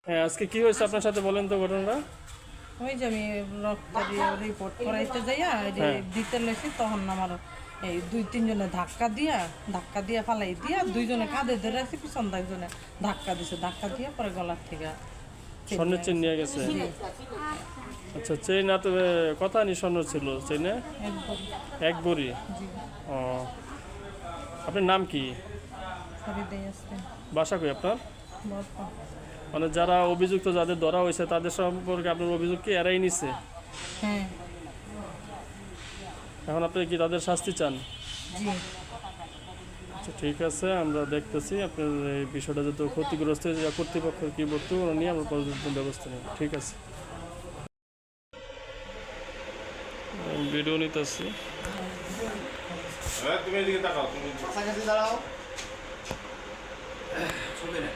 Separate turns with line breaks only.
হ্যাঁ, আজকে কি হয়েছে আপনার সাথে বলেন তো ঘটনাটা।
ওই যে আমি রক্ত দিয়ে রিপোর্ট করাইতে যাইয়া এই যে দিতে লেছি তখন আমার এই 2-3 জনে ধাক্কা দিয়া ফালাই দিয়া 2 জনে কাঁধে ধরে রাখছি, পিছন একজনে ধাক্কা দিয়ে পরে গলার থেকে
স্বর্ণের চেন নিয়ে গেছে। আচ্ছা, চেন এত কত আনি স্বর্ণ ছিল চেনে? এক ভরি। ও, আপনার নাম কি? বাসা কই আপনার? মানে যারা অভিযুক্ত, যাদের ধরা হয়েছে তাদের সম্পর্কে আপনার অভিযোগ কি এরাই নিচ্ছে?
হ্যাঁ।
এখন আপনি কি তাদের শাস্তি চান?
জি।
আচ্ছা, ঠিক আছে, আমরা দেখতেছি আপনার এই বিষয়টা যত ক্ষতিগ্রস্ত হয়েছে কর্তৃপক্ষ কি বক্তব্য নিয়ে আমরা পর্যন্ত ব্যবস্থা নেব। ঠিক আছে, ভিডিও নিতেছি।
তুমি এদিকে তাকাও, তুমি কাছাকাছি দাঁড়াও। ছবি নেই।